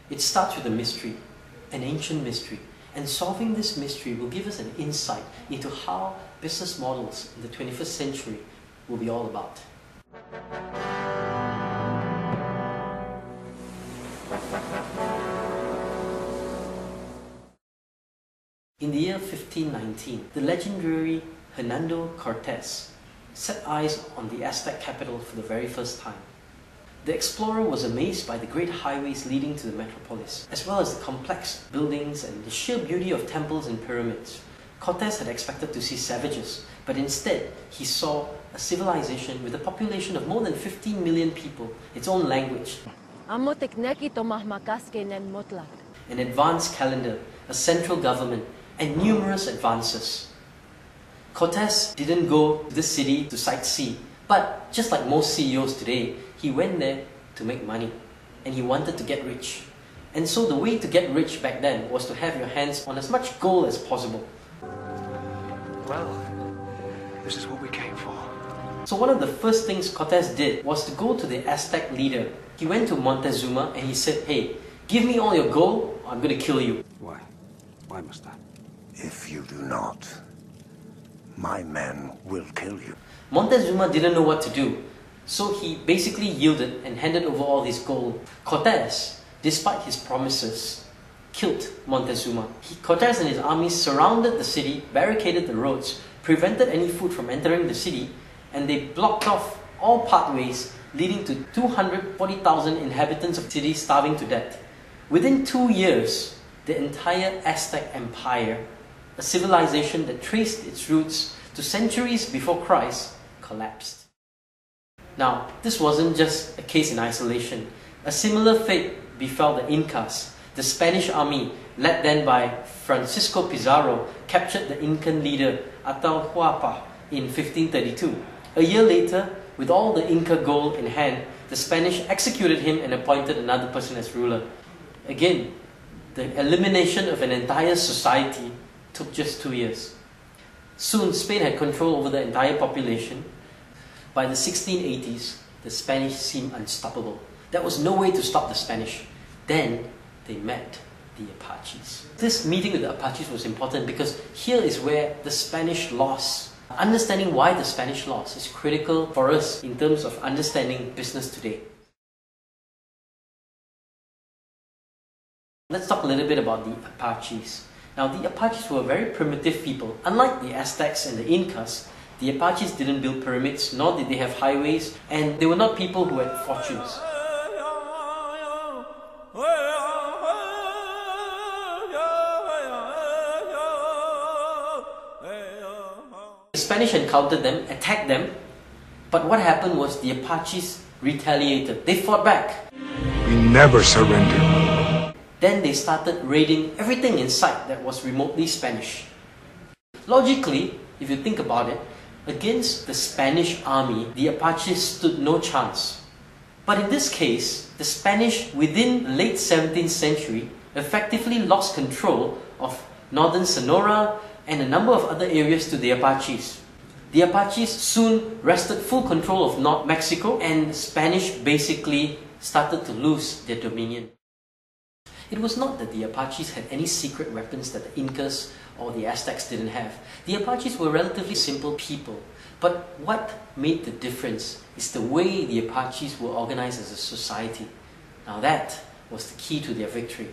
It starts with a mystery, an ancient mystery, and solving this mystery will give us an insight into how business models in the 21st century will be all about. In the year 1519, the legendary Hernando Cortés set eyes on the Aztec capital for the very first time. The explorer was amazed by the great highways leading to the metropolis, as well as the complex buildings and the sheer beauty of temples and pyramids. Cortés had expected to see savages, but instead he saw a civilization with a population of more than 15 million people, its own language, an advanced calendar, a central government, and numerous advances. Cortés didn't go to this city to sightsee, but just like most CEOs today, he went there to make money, and he wanted to get rich. And so the way to get rich back then was to have your hands on as much gold as possible. Well, this is what we came for. So one of the first things Cortés did was to go to the Aztec leader. He went to Montezuma and he said, "Hey, give me all your gold, or I'm going to kill you." Why? Why must I? If you do not, my men will kill you. Montezuma didn't know what to do, so he basically yielded and handed over all his gold. Cortés, despite his promises, killed Montezuma. Cortés and his armies surrounded the city, barricaded the roads, prevented any food from entering the city, and they blocked off all pathways, leading to 240,000 inhabitants of the city starving to death. Within 2 years, the entire Aztec Empire, a civilization that traced its roots to centuries before Christ, collapsed. Now, this wasn't just a case in isolation. A similar fate befell the Incas. The Spanish army, led then by Francisco Pizarro, captured the Incan leader Atahualpa in 1532. A year later, with all the Inca gold in hand, the Spanish executed him and appointed another person as ruler. Again, the elimination of an entire society took just 2 years. Soon, Spain had control over the entire population. By the 1680s, the Spanish seemed unstoppable. There was no way to stop the Spanish. Then, they met the Apaches. This meeting with the Apaches was important because here is where the Spanish lost. Understanding why the Spanish lost is critical for us in terms of understanding business today. Let's talk a little bit about the Apaches. Now, the Apaches were very primitive people. Unlike the Aztecs and the Incas, the Apaches didn't build pyramids, nor did they have highways, and they were not people who had fortunes. The Spanish encountered them, attacked them, but what happened was the Apaches retaliated. They fought back. We never surrender. Then they started raiding everything in sight that was remotely Spanish. Logically, if you think about it, against the Spanish army, the Apaches stood no chance. But in this case, the Spanish within the late 17th century effectively lost control of northern Sonora and a number of other areas to the Apaches. The Apaches soon wrested full control of North Mexico, and the Spanish basically started to lose their dominion. It was not that the Apaches had any secret weapons that the Incas or the Aztecs didn't have. The Apaches were relatively simple people, but what made the difference is the way the Apaches were organized as a society. Now that was the key to their victory.